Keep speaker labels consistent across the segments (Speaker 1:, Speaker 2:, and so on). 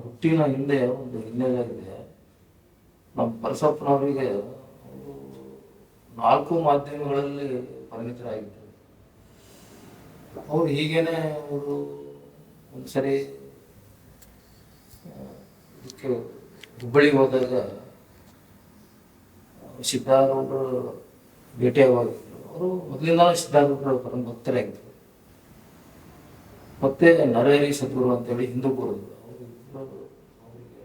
Speaker 1: ಹುಟ್ಟಿನ ಹಿಂದೆ ಒಂದು ಹಿನ್ನೆಲೆ ಇದೆ. ನಮ್ಮ ಪರಸಪ್ಪನವರಿಗೆ ಅವರು 4 ಮಾಧ್ಯಮಗಳಲ್ಲಿ ಪರಿಣಿತರಾಗಿದ್ದರು. ಅವ್ರು ಹೀಗೇನೆ ಅವರು ಒಂದ್ಸರಿ ಇದಕ್ಕೆ ಹುಬ್ಬಳ್ಳಿಗೆ ಹೋದಾಗ ಸಿದ್ಧಾರೂಢರು ಭೇಟಿಯಾಗಿದ್ರು. ಅವರು ಮೊದಲಿಂದ ಸಿದ್ಧಾರೂಢರು ಪರಮ ಭಕ್ತರಾಗಿದ್ದರು. ಮತ್ತೆ ನರಹರಿ ಸದ್ಗುರು ಅಂತೇಳಿ ಹಿಂದೂಪುರದ್ದು ಅವರಿಗೆ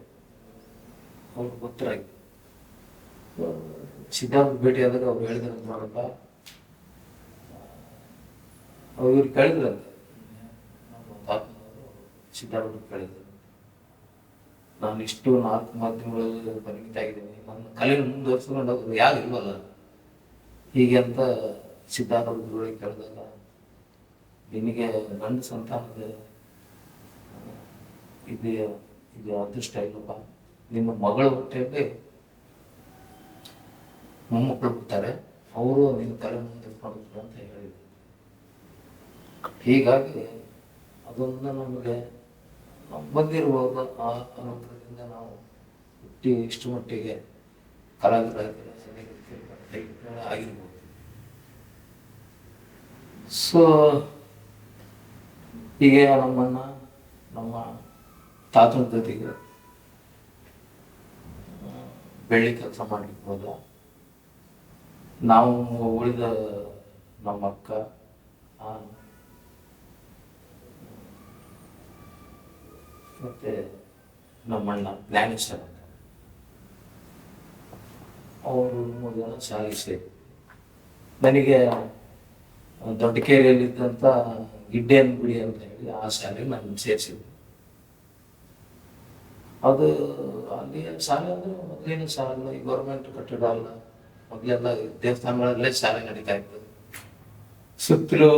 Speaker 1: ಅವರು ಭಕ್ತರಾಗಿದ್ದರು. ಸಿದ್ಧಾರೂಢ ಭೇಟಿಯಾದಾಗ ಅವ್ರು ಹೇಳಿದ್ರು ನೋಡಪ್ಪ, ಇವ್ರು ಕೇಳಿದ್ರಂತೆ, ಸಿದ್ಧಾರೂಢ ಕೇಳಿದ್ರು, ನಾನು ಇಷ್ಟು 4 ಮಾಧ್ಯಮಗಳಲ್ಲಿ ಪರಿಣಿತ ಆಗಿದ್ದೀನಿ, ನನ್ನ ಕಲೆ ಮುಂದುವರ್ಸ್ಕೊಂಡು ಹೋಗೋದು ಯಾರು ಇಲ್ವಲ್ಲ ಹೀಗೆ ಅಂತ ಸಿದ್ಧಾರೂಢರಿಗೆ ಕೇಳಿದಾಗ, ನಿನಗೆ ಗಂಡು ಸಂತಾನದ ಇದು ಅದೃಷ್ಟ ಇಲ್ಲಪ್ಪ, ನಿಮ್ಮ ಮಗಳ ಹೊಟ್ಟೆಯಲ್ಲಿ ಮೊಮ್ಮಕ್ಕಳು ಬಿಡ್ತಾರೆ, ಅವರು ನಿನ್ನ ಕಲೆ ಮುಂದುವರ್ಸ್ಕೊಂಡು ಅಂತ ಹೇಳಿದ್ರು. ಹೀಗಾಗಿ ಅದೊಂದು ನಮಗೆ ಬಂದಿರ್ಬೋದು. ಆ ಅನುಭವದಿಂದ ನಾವು ಹುಟ್ಟಿ ಇಷ್ಟು ಮಟ್ಟಿಗೆ ಕಲಾವಿದರಾಗಿ ಆಗಿರ್ಬೋದು. ಸೊ ಹೀಗೆ ನಮ್ಮ ತಾತನ ಜೊತೆಗೆ ಬೆಳ್ಳಿ ಕೆಲಸ ಮಾಡ್ಲಿಕ್ಕೆ ಹೋದ. ನಾವು ಉಳಿದ ನಮ್ಮ ಅಕ್ಕ, ಮತ್ತೆ ನಮ್ಮಣ್ಣ ಜ್ಞಾನೇಶ್ವರ ಅಂತ, ಅವರು 3 ಜನ ಶಾಲೆಗೆ ಸೇರಿ ನನಗೆ ದೊಡ್ಡಕೇರಿಯಲ್ಲಿದ್ದಂಥ ಗಿಡ್ಡೇನ ಗುಡಿ ಅಂತ ಹೇಳಿ ಆ ಶಾಲೆಗೆ ನಾನು ಸೇರಿಸಿದ್ದೆ. ಅದು ಅಲ್ಲಿ ಶಾಲೆ ಅಂದರೆ ಮೊದಲಿನ ಶಾಲೆ, ಈ ಗೌರ್ಮೆಂಟ್ ಕಟ್ಟಡ ಅಲ್ಲ, ಮೊದಲೆಲ್ಲ ದೇವಸ್ಥಾನಗಳಲ್ಲೇ ಶಾಲೆ ನಡೀತಾ ಇತ್ತು. ಸುತ್ತಲೂ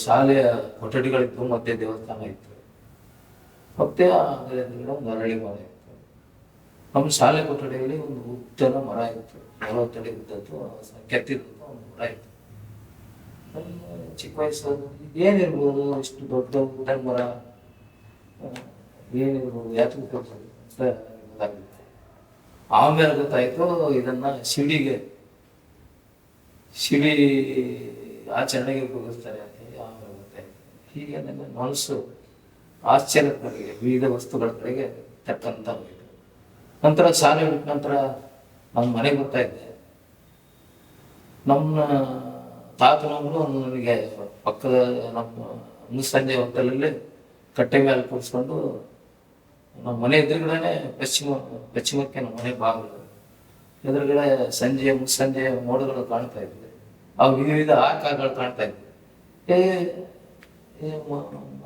Speaker 1: ಶಾಲೆಯ ಕೊಠಡಿಗಳಿತ್ತು, ಮಧ್ಯೆ ದೇವಸ್ಥಾನ ಇತ್ತು, ಮತ್ತೆ ಒಂದು ಅರಳಿ ಮರ ಇತ್ತು. ನಮ್ಮ ಶಾಲೆ ಕೊಠಡಿಯಲ್ಲಿ ಒಂದು ಉದ್ದನ ಮರ ಇತ್ತು, 40 ಅಡಿ ಉದ್ದದ್ದು ಕೆತ್ತಿದ್ದು ಒಂದು ಮರ ಇತ್ತು. ಚಿಕ್ಕ ವಯಸ್ಸಲ್ಲಿ ಏನಿರ್ಬೋದು, ಇಷ್ಟು ದೊಡ್ಡ ಉದ್ದನ ಮರ ಏನಿರ್ಬೋದು, ಯಾಕೆ ಅಂತ ಗೊತ್ತಾಗುತ್ತೆ. ಆಮೇಲೆ ಗೊತ್ತಾಯ್ತು ಇದನ್ನ ಶಿಡಿ ಆಚರಣೆಗೆ ಉಪಯೋಗಿಸ್ತಾರೆ ಅಂತ ಹೇಳಿ ಆಮೇಲೆ ಗೊತ್ತಾಯ್ತು. ಹೀಗೆ ನನ್ನ ಮನಸ್ಸು ಆಶ್ಚರ್ಯದ ಕಡೆಗೆ, ವಿವಿಧ ವಸ್ತುಗಳ ಕಡೆಗೆ ತಕ್ಕಂತ ಹೋಯಿತು. ನಂತರ ಶಾಲೆ ಬಿಟ್ಟ ನಂತರ ನನ್ನ ಮನೆಗೆ ಬರ್ತಾ ಇದ್ದೆ. ನಮ್ಮ ತಾತನವರು ನನಗೆ ಪಕ್ಕದ ನಮ್ಮ ಮುಸ್ಸಂಜೆ ಹೊತ್ತಲಲ್ಲಿ ಕಟ್ಟೆ ಮೇಲೆ ಕೂರಿಸ್ಕೊಂಡು, ನಮ್ಮ ಮನೆ ಎದುರುಗಡೆ ಪಶ್ಚಿಮಕ್ಕೆ ನಮ್ಮ ಮನೆ ಬಾಗಿಲು ಎದುರುಗಡೆ ಮುಸ್ಸಂಜೆ ಮೋಡಗಳು ಕಾಣ್ತಾ ಇದ್ವಿ. ಅವು ವಿವಿಧ ಆಕಾರಗಳು ಕಾಣ್ತಾ ಇದ್ವಿ.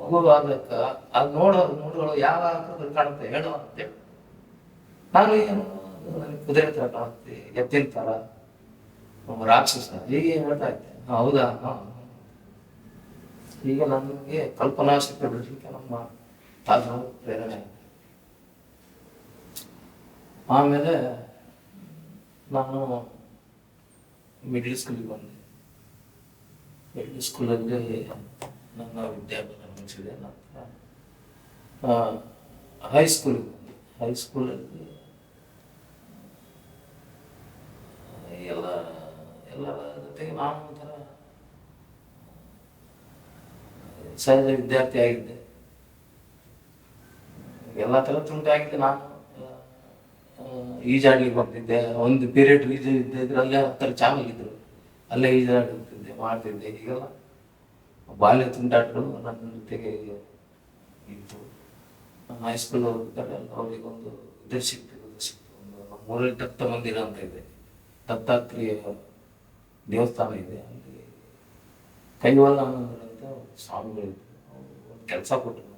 Speaker 1: ಮಗು ಆದಕ್ಕ ಅದು ನೋಡುಗಳು ಯಾವ ಆಕಾರದಲ್ಲಿ ಕಾಣುತ್ತೆ ಹೇಳುವ ಅಂತೇಳಿ ನಾನು ಏನು ನನಗೆ ಕುದುರೆ ತರ ಕಾಣುತ್ತೆ, ಎತ್ತಿನ ತರ, ರಾಕ್ಷಸ ಹೀಗೆ ಹೇಳ್ತಾ ಇದ್ದೆ. ಹೌದಾ, ಈಗ ನನಗೆ ಕಲ್ಪನಾ ಶಕ್ತಿ ಬಿಡಲಿಕ್ಕೆ ನಮ್ಮ ತಾತ ಪ್ರೇರಣೆ ಆಯಿತು. ಆಮೇಲೆ ನಾನು ಮಿಡ್ಲ್ ಸ್ಕೂಲಿಗೆ ಬಂದೆ. ಮಿಡ್ಲ್ ಸ್ಕೂಲಲ್ಲಿ ನನ್ನ ವಿದ್ಯಾಭ್ಯಾಸ ಮುಗಿಸಿದೆ. ನಂತರ ಹೈಸ್ಕೂಲಿಗೆ ಬಂದೆ. ಹೈಸ್ಕೂಲಲ್ಲಿ ಎಲ್ಲರ ಜೊತೆಗೆ ನಾನು ಒಂಥರ ಸಹಜ ವಿದ್ಯಾರ್ಥಿ ಆಗಿದ್ದೆ. ಎಲ್ಲ ಥರ ತುಂಟೆ ಆಗಿದ್ದೆ. ನಾನು ಈಜಾಡ್ಲಿಕ್ಕೆ ಬರ್ತಿದ್ದೆ. ಒಂದು ಪೀರಿಯಡ್ ಇದ್ದಿದ್ರೆ ಅಲ್ಲೇ ಹತ್ತರ ಚಾಮಲಿದ್ರು, ಅಲ್ಲೇ ಈಜಾಡ್ತಿದ್ದೆ, ಮಾಡ್ತಿದ್ದೆ. ಹೀಗೆಲ್ಲ ಬಾಲ್ಯ ತುಂಟಾಟಗಳು ನನ್ನ ಜೊತೆಗೆ ಇತ್ತು. ನಾನು ಹೈಸ್ಕೂಲ್ ಹೋಗ್ತಾರೆ ಅವರಿಗೊಂದು ಇದು ಸಿಕ್ತು. ನಮ್ಮ ಊರಲ್ಲಿ ದತ್ತ ಮಂದಿರ ಅಂತ ಇದೆ, ದತ್ತಾತ್ರೇಯ ದೇವಸ್ಥಾನ ಇದೆ. ಅಲ್ಲಿ ಕೈವಲ್ಲಾನಂದರು ಅಂತ ಸ್ವಾಮಿಗಳಿದ್ರು. ಒಂದು ಕೆಲಸ ಕೊಟ್ಟರು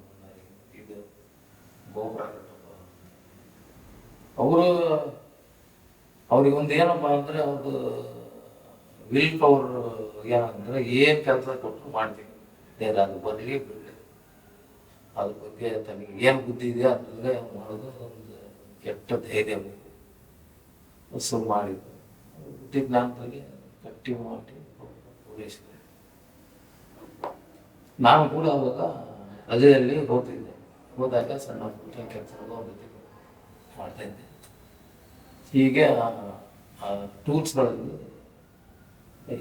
Speaker 1: ಇದು ಗೋಪುರ ಕಟ್ಟಪ್ಪ. ಅವ್ರಿಗೊಂದು ಏನಪ್ಪ ಅಂದರೆ ಅವ್ರದ್ದು ವಿಲ್ ಪವರ್ ಏನಂದ್ರೆ ಏನು ಕೆಲಸ ಕೊಟ್ಟರು ಮಾಡ್ತೀವಿ, ಅದು ಬರಲಿ ಬಿಡಲಿ, ಅದ್ರ ಬಗ್ಗೆ ತನಗೆ ಏನು ಬುದ್ಧಿ ಇದೆಯೋ ಅದ್ರಲ್ಲೇ ಮಾಡೋದು ಒಂದು ಕೆಟ್ಟ ಧೈರ್ಯ ವಸೂಲು ಮಾಡಿದ್ದು. ಬುದ್ಧಿ ಜ್ಞಾನದಲ್ಲಿ ಗಟ್ಟಿ ಮಾಡಿ ಪೂರೈಸಿದೆ. ನಾನು ಕೂಡ ಅವಾಗ ರಜೆಯಲ್ಲಿ ಹೋಗ್ತಿದ್ದೆ. ಹೋದಾಗ ಸಣ್ಣ ಪುಟ್ಟ ಕೆಲಸಗಳು ಅವ್ರ ಜೊತೆಗೆ ಮಾಡ್ತಾ ಇದ್ದೆ. ಹೀಗೆ ಆ ಟೂಲ್ಸ್ಗಳಲ್ಲಿ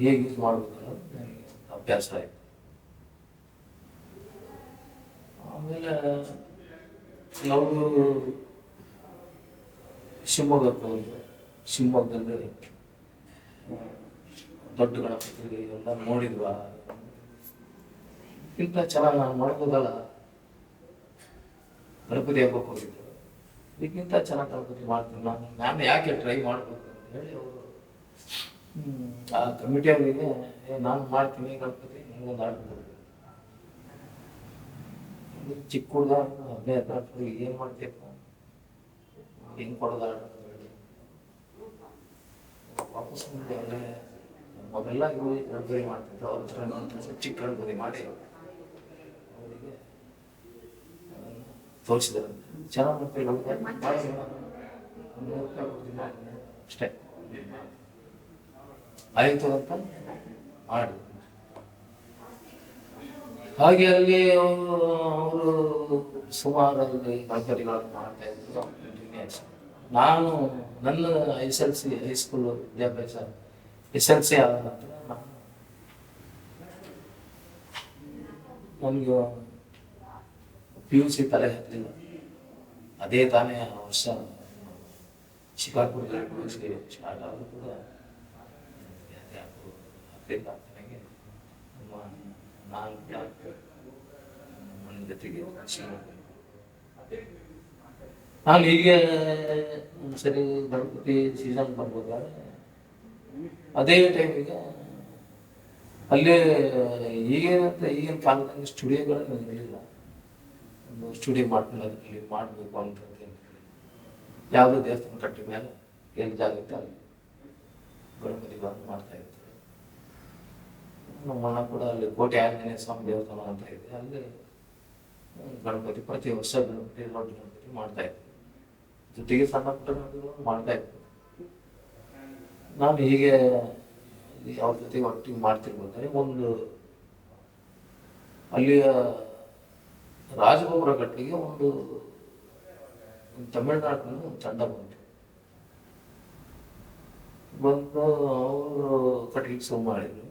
Speaker 1: ಹೇಗೆ ಯೂಸ್ ಮಾಡಬೇಕು ಅನ್ನೋದು ನನಗೆ ಅಭ್ಯಾಸ ಆಯಿತು. ಆಮೇಲೆ ನಾವು ಶಿವಮೊಗ್ಗಕ್ಕೆ ಹೋದ್ವಿ. ಶಿವಮೊಗ್ಗದಲ್ಲಿ ದೊಡ್ಡ ಗಣಪತಿ ಎಲ್ಲ ನೋಡಿದ್ವಾ, ಇಂಥ ಚೆನ್ನಾಗಿ ನಾನು ಮಾಡ್ಬೋದಲ್ಲ, ಗಣಪತಿ ಹಬ್ಬಕ್ಕೆ ಹೋಗಿದ್ದು ಇದಕ್ಕಿಂತ ಚೆನ್ನಾಗಿ ಗಣಪತಿ ಮಾಡ್ತೀನಿ ನಾನು ಯಾಕೆ ಟ್ರೈ ಮಾಡ್ಬೇಕು ಅಂತ ಹೇಳಿ ಅವರು ಆ ಕಮಿಟಿ ಅವರಿಗೆ ನಾನು ಮಾಡ್ತೀನಿ ಗಣಪತಿ, ನಿಮ್ಗೊಂದು ಆರ್ಡರ್ ಕೊಡ್ತೀನಿ. ಚಿಕ್ಕ ಹುಡುಗ 15 ಏನು ಮಾಡ್ತೀಯಪ್ಪ, ಹೆಂಗೆ ಕೊಡೋದು ಆರ್ಡರ್ ಅಂತ ಹೇಳಿ ವಾಪಸ್ ಮುಂದೆ ಅಲ್ಲೇ ಮೊದಲೆಲ್ಲ ಇವು ಗಣಪತಿ ಮಾಡ್ತಿದ್ರು. ಅವ್ರ ಹತ್ರ ಚಿಕ್ಕ ಗಣಪತಿ ಮಾಡಿ ಅವರಿಗೆ ತೋರಿಸಿದಾರಂತೆ. ಚೆನ್ನಾಗಿ ಮಾಡ್ತೀವಿ ಗಣಪತಿ ಮಾಡಿ, 100 ರೂಪಾಯಿ ಕೊಡ್ತೀನಿ ಅಷ್ಟೇ ಆಯಿತು ಅಂತ ಮಾಡಿ. ಹಾಗೆ ಅಲ್ಲಿ ಅವರು ಸುಮಾರು ಅಲ್ಲಿ ಗಣಪತಿಗಳನ್ನು ಮಾಡ್ತಾ ಇದ್ರು. ನಾನು ನನ್ನ SLC ಹೈಸ್ಕೂಲ್ ವಿದ್ಯಾಭ್ಯಾಸ SLC ಆದ ನಂತರ ನನಗೆ PUC ತಲೆ ಹತ್ತಲಿಲ್ಲ. ಅದೇ ತಾನೇ ವರ್ಷ ಶಿಕಾರ್ಪುರದಲ್ಲಿ PUC ಸ್ಟಾರ್ಟ್ ಆದರೂ ಕೂಡ ನನಗೆ ನಾನು ನನ್ನ ಜೊತೆಗೆ ನಾನು ಹೀಗೆ ಸರಿ ಗಣಪತಿ ಸೀಸನ್ ಬರ್ಬೇಕಾದ್ರೆ ಅದೇ ಟೈಮಿಗೆ ಅಲ್ಲೇ ಈಗಿನ ಕಾಲದಲ್ಲಿ ಸ್ಟುಡಿಯೋಗಳು ಇರಲಿಲ್ಲ. ಒಂದು ಸ್ಟುಡಿಯೋ ಮಾಡ್ಕೊಂಡು ಅದರಲ್ಲಿ ಮಾಡಬೇಕು ಅಂತ ಯಾವುದೋ ದೇವಸ್ಥಾನ ಕಟ್ಟಿದ ಮೇಲೆ ಎಲ್ಲಿ ಜಾಗ ಇತ್ತು ಅಲ್ಲಿ ಗಣಪತಿಗಳನ್ನು ಮಾಡ್ತಾ ಇರ್ತಾರೆ. ನಮ್ಮ ಅಣ್ಣ ಕೂಡ ಅಲ್ಲಿ ಕೋಟೆ ಆಂಜನೇಯ ಸ್ವಾಮಿ ದೇವಸ್ಥಾನ ಅಂತ ಇದೆ, ಅಲ್ಲಿ ಗಣಪತಿ ಪ್ರತಿ ವರ್ಷ ಗಣಪತಿ ದೊಡ್ಡ ಗಣಪತಿ ಮಾಡ್ತಾ ಇದ್ರು. ಜೊತೆಗೆ ಸಣ್ಣ ಪುಟ್ಟ ಗಣಪತಿಗಳು ಮಾಡ್ತಾ ಇದ್ರು. ನಾನು ಹೀಗೆ ಅವ್ರ ಜೊತೆಗೆ ಒಟ್ಟಿಗೆ ಮಾಡ್ತಿರ್ಬೇಕಾದ್ರೆ ಒಂದು ಅಲ್ಲಿಯ ರಾಜಗೋಪುರ ಕಟ್ಟಿಗೆ ಒಂದು ತಮಿಳುನಾಡಿನಲ್ಲಿ ಒಂದು ತಂಡ ಬಂದು ಅವರು ಕಟ್ಟಿಗೆ ಶುರು ಮಾಡಿದ್ರು.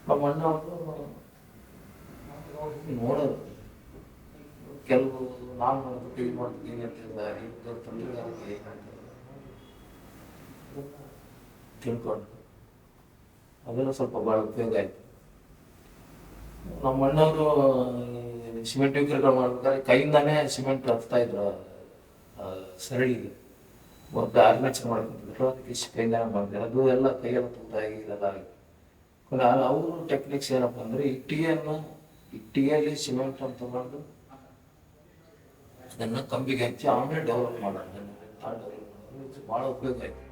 Speaker 1: ನಮ್ಮ ಅಣ್ಣ ಅವರು ನೋಡೋರು, ಕೆಲವು ನಾನು ಮಾಡ್ತೀನಿ ಮಾಡ್ತೀನಿ ಅಂತ ತಂತ್ರಗಾರಿಕೆ ತಿಳ್ಕೊಂಡು ಅದೆಲ್ಲ ಸ್ವಲ್ಪ ಭಾಳ ಉಪಯೋಗ ಆಯ್ತು. ನಮ್ಮ ಅಣ್ಣವರು ಸಿಮೆಂಟ್ ವಿಗ್ರಹಗಳು ಮಾಡ್ಬೇಕಾದ್ರೆ ಕೈಯಿಂದಾನೇ ಸಿಮೆಂಟ್ ಹಚ್ತಾ ಇದ್ರು ಸರಳಿಗೆ, ಒಂದು ಆರ್ಮೇಚರ್ ಮಾಡ್ಕೊಂತಿದ್ರು, ಅದಕ್ಕೆ ಕೈಯಿಂದಾನೆ ಮಾಡ್ತಾರೆ. ಅದು ಎಲ್ಲ ಕೈಯೆಲ್ಲ ತುತ್ತಾಗಿ ಇದೆಲ್ಲ ಆಗಿ ಅವರು ಟೆಕ್ನಿಕ್ಸ್ ಏನಪ್ಪ ಅಂದ್ರೆ ಇಟ್ಟಿಗೆಯಲ್ಲಿ ಸಿಮೆಂಟ್ ಅಂತ ತಗೊಂಡು ಅದನ್ನು ಕಂಬಿಗೆ ಹಚ್ಚಿ ಆಮೇಲೆ ಡೆವಲಪ್ ಮಾಡೋದು, ಭಾಳ ಉಪಯೋಗ ಆಯ್ತು.